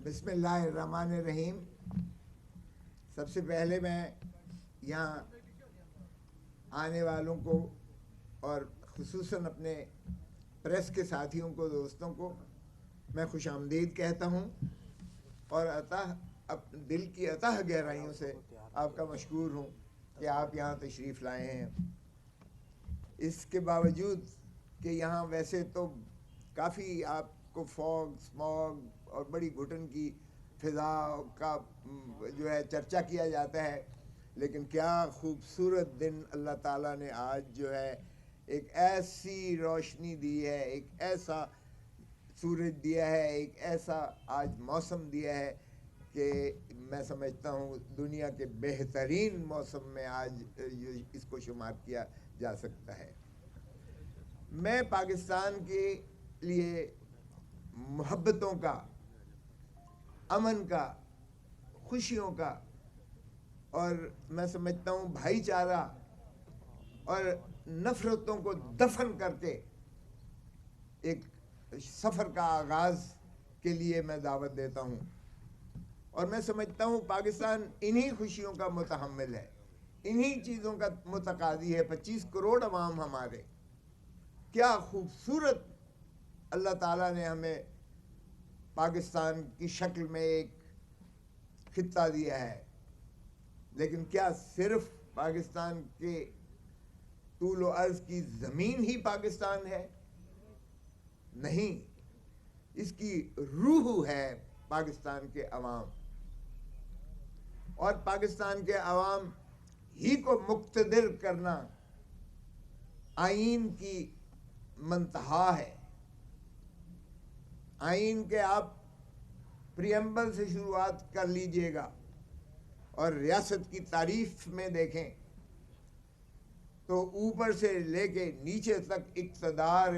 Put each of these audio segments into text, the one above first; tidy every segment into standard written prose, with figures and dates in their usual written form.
بسم اللہ الرحمن الرحیم. سب سے پہلے میں یہاں آنے والوں کو اور خصوصاً اپنے پریس کے ساتھیوں کو، دوستوں کو میں خوش آمدید کہتا ہوں اور دل کی اتح گہرائیوں سے آپ کا مشکور ہوں کہ آپ یہاں تشریف لائے ہیں. اس کے باوجود کہ یہاں ویسے تو کافی آپ کو فوگ، اسموگ اور بڑی گھٹن کی فضا کا جو ہے چرچا کیا جاتا ہے، لیکن کیا خوبصورت دن اللہ تعالیٰ نے آج جو ہے ایک ایسی روشنی دی ہے، ایک ایسا سورج دیا ہے، ایک ایسا آج موسم دیا ہے کہ میں سمجھتا ہوں دنیا کے بہترین موسم میں آج اس کو شمار کیا جا سکتا ہے. میں پاکستان کے لیے محبتوں کا، امن کا، خوشیوں کا اور میں سمجھتا ہوں بھائی چارہ اور نفرتوں کو دفن کر کے ایک سفر کا آغاز کے لیے میں دعوت دیتا ہوں. اور میں سمجھتا ہوں پاکستان انہی خوشیوں کا متحمل ہے، انہی چیزوں کا متقاضی ہے. 25 کروڑ عوام ہمارے، کیا خوبصورت اللہ تعالیٰ نے ہمیں پاکستان کی شکل میں ایک خطہ دیا ہے. لیکن کیا صرف پاکستان کے طول و عرض کی زمین ہی پاکستان ہے؟ نہیں، اس کی روح ہے پاکستان کے عوام، اور پاکستان کے عوام ہی کو مقتدر کرنا آئین کی منتہا ہے. آئین کے آپ پریمبل سے شروعات کر لیجئے گا اور ریاست کی تعریف میں دیکھیں تو اوپر سے لے کے نیچے تک اقتدار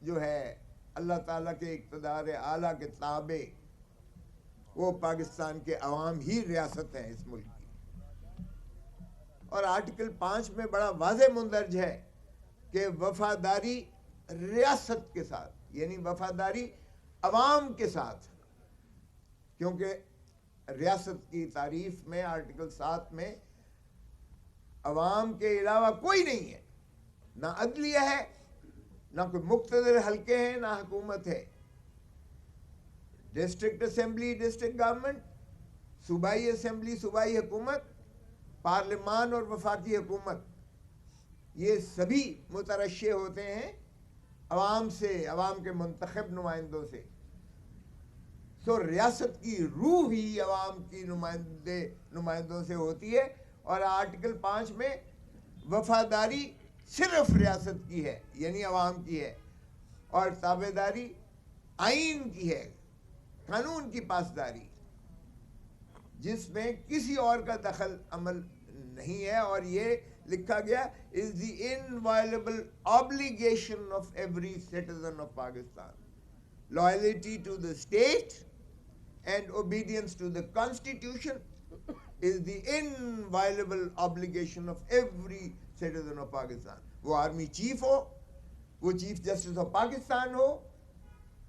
جو ہے اللہ تعالیٰ کے اقتدار اعلیٰ کے تابع وہ پاکستان کے عوام ہی ریاست ہیں اس ملک کی. اور آرٹیکل 5 میں بڑا واضح مندرج ہے کہ وفاداری ریاست کے ساتھ، یعنی وفاداری عوام کے ساتھ، کیونکہ ریاست کی تعریف میں آرٹیکل 7 میں عوام کے علاوہ کوئی نہیں ہے، نہ عدلیہ ہے، نہ کوئی مقتدر حلقے ہیں، نہ حکومت ہے. ڈسٹرکٹ اسمبلی ڈسٹرکٹ گورنمنٹ، صوبائی اسمبلی صوبائی حکومت، پارلیمان اور وفاقی حکومت، یہ سبھی مترشح ہوتے ہیں عوام سے، عوام کے منتخب نمائندوں سے. سو ریاست کی روح ہی عوام کی نمائندوں سے ہوتی ہے. اور آرٹیکل 5 میں وفاداری صرف ریاست کی ہے، یعنی عوام کی ہے، اور تابعداری آئین کی ہے، قانون کی پاسداری، جس میں کسی اور کا دخل عمل نہیں ہے. اور یہ لکھا گیا is the inviolable obligation of every citizen of Pakistan. Loyalty to the state and obedience to the constitution is the inviolable obligation of every citizen of Pakistan. وہ آرمی چیف ہو، وہ چیف جسٹس آف پاکستان ہو،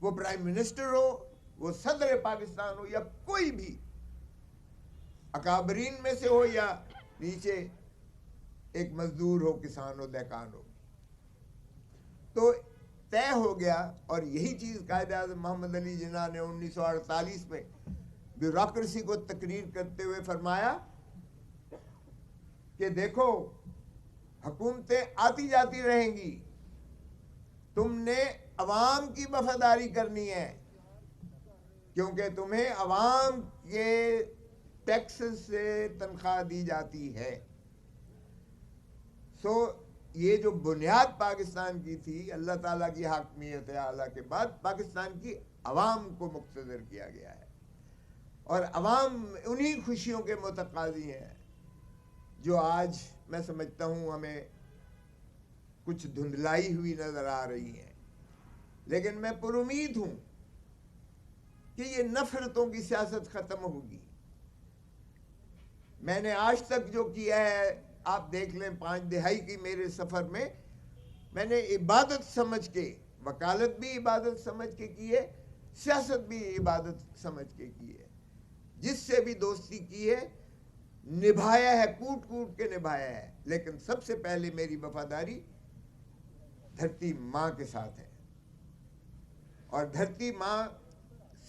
وہ prime minister ہو، وہ صدر پاکستان ہو، یا کوئی بھی اکابرین میں سے ہو یا نیچے ایک مزدور ہو، کسان ہو، دہقان ہو. تو طے ہو گیا. اور یہی چیز قائد اعظم محمد علی جناح نے 1948 میں بیوروکریسی کو تقریر کرتے ہوئے فرمایا کہ دیکھو حکومتیں آتی جاتی رہیں گی، تم نے عوام کی وفاداری کرنی ہے، کیونکہ تمہیں عوام کے ٹیکس سے تنخواہ دی جاتی ہے. سو یہ جو بنیاد پاکستان کی تھی اللہ تعالیٰ کی حاکمیت اعلیٰ کے بعد پاکستان کی عوام کو مقتدر کیا گیا ہے. اور عوام انہی خوشیوں کے متقاضی ہیں جو آج میں سمجھتا ہوں ہمیں کچھ دھندلائی ہوئی نظر آ رہی ہیں. لیکن میں پر امید ہوں کہ یہ نفرتوں کی سیاست ختم ہوگی. میں نے آج تک جو کیا ہے آپ دیکھ لیں، 5 دہائی کی میرے سفر میں میں نے عبادت سمجھ کے، وکالت بھی عبادت سمجھ کے کی ہے، سیاست بھی عبادت سمجھ کے کی ہے. جس سے بھی دوستی کی ہے نبھایا ہے, کوٹ کوٹ کے نبھایا ہے, لیکن سب سے پہلے میری وفاداری دھرتی ماں کے ساتھ ہے. اور دھرتی ماں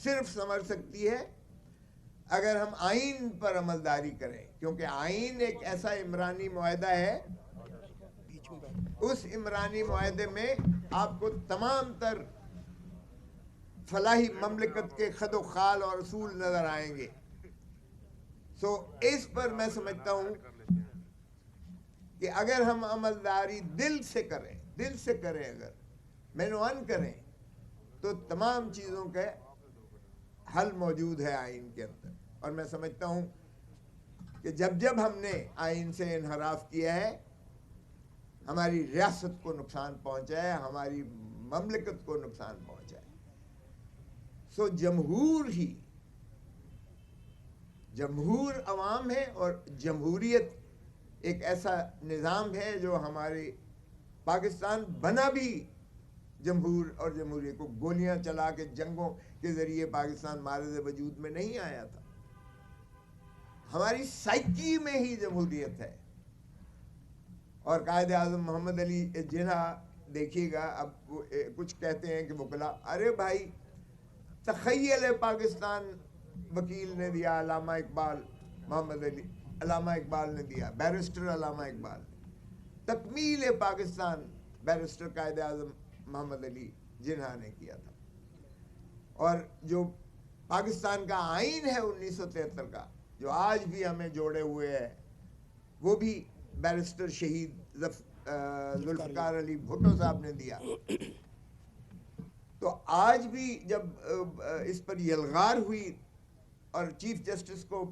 صرف سنور سکتی ہے اگر ہم آئین پر عملداری کریں, کیونکہ آئین ایک ایسا عمرانی معاہدہ ہے, اس عمرانی معاہدے میں آپ کو تمام تر فلاحی مملکت کے خد و خال اور اصول نظر آئیں گے. سو اس پر میں سمجھتا ہوں کہ اگر ہم عملداری دل سے کریں اگر مینوان کریں تو تمام چیزوں کا حل موجود ہے آئین کے اندر. اور میں سمجھتا ہوں کہ جب ہم نے آئین سے انحراف کیا ہے ہماری ریاست کو نقصان پہنچا ہے, ہماری مملکت کو نقصان پہنچا ہے. سو جمہور عوام ہے, اور جمہوریت ایک ایسا نظام ہے جو ہمارے پاکستان بنا بھی جمہور اور جمہوریت کو گولیاں چلا کے جنگوں کے ذریعے پاکستان معرض وجود میں نہیں آیا تھا. ہماری سائیکی میں ہی جمہوریت ہے. اور قائد اعظم محمد علی جناح دیکھیے گا, اب کچھ کہتے ہیں کہ وکلا, ارے بھائی تخیل پاکستان وکیل نے دیا, علامہ اقبال محمد علی علامہ اقبال نے دیا, بیرسٹر علامہ اقبال. تکمیل پاکستان بیرسٹر قائد اعظم محمد علی جناح نے کیا تھا. اور جو پاکستان کا آئین ہے 1973 کا جو آج بھی ہمیں جوڑے ہوئے ہے, وہ بھی بیرسٹر شہید ذوالفقار علی بھٹو صاحب نے دیا. تو آج بھی جب اس پر یلغار ہوئی اور چیف جسٹس کو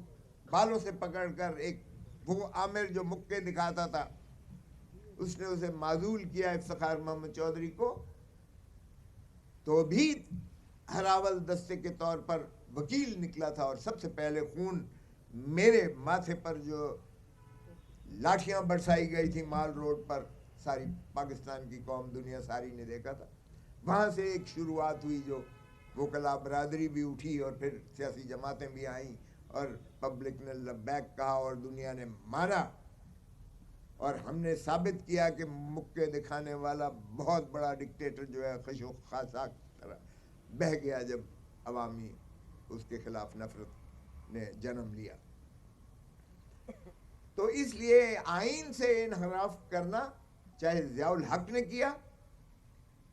بالوں سے پکڑ کر ایک وہ عامر جو مکے دکھاتا تھا اس نے اسے معزول کیا افتخار محمد چودھری کو, تو بھی ہراول دستے کے طور پر وکیل نکلا تھا. اور سب سے پہلے خون میرے ماتھے پر جو لاٹھیاں برسائی گئی تھی مال روڈ پر, ساری پاکستان کی قوم دنیا ساری نے دیکھا تھا. وہاں سے ایک شروعات ہوئی جو وکلا برادری بھی اٹھی اور پھر سیاسی جماعتیں بھی آئیں اور پبلک نے لبیک کہا اور دنیا نے مانا. اور ہم نے ثابت کیا کہ مکے دکھانے والا بہت بڑا ڈکٹیٹر جو ہے خش و خاصا طرح بہہ گیا جب عوامی اس کے خلاف نفرت نے جنم لیا. تو اس لیے آئین سے انحراف کرنا چاہے ضیاء الحق نے کیا,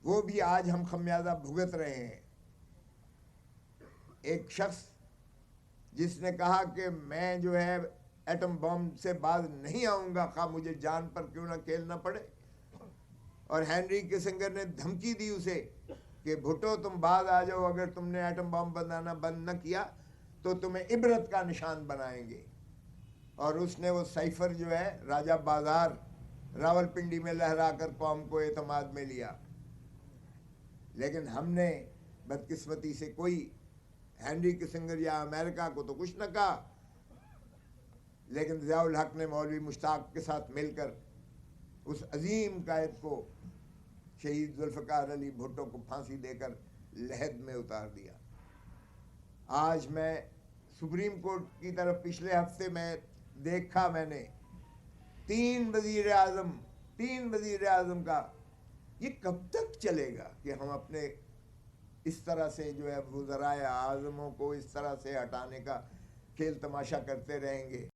وہ بھی آج ہم خمیازہ بھگت رہے ہیں. ایک شخص جس نے کہا کہ میں جو ہے ایٹم بم سے باز نہیں آؤں گا خواہ مجھے جان پر کیوں نہ کھیلنا پڑے, اور ہینری کسنگر نے دھمکی دی اسے کہ بھٹو تم باز آ جاؤ, اگر تم نے ایٹم بم بنانا بند نہ کیا تو تمہیں عبرت کا نشان بنائیں گے. اور اس نے وہ سائفر جو ہے راجہ بازار راول پنڈی میں لہرا کر قوم کو اعتماد میں لیا. لیکن ہم نے بدقسمتی سے کوئی ہینری کسنگر یا امریکہ کو تو کچھ نہ کہا, لیکن ضیاء الحق نے مولوی مشتاق کے ساتھ مل کر اس عظیم قائد کو شہید ذوالفقار علی بھٹو کو پھانسی دے کر لحد میں اتار دیا. آج میں سپریم کورٹ کی طرف پچھلے ہفتے میں دیکھا, میں نے 3 وزیر اعظم کا, یہ کب تک چلے گا کہ ہم اپنے اس طرح سے جو ہے وزرائے اعظموں کو اس طرح سے ہٹانے کا کھیل تماشا کرتے رہیں گے.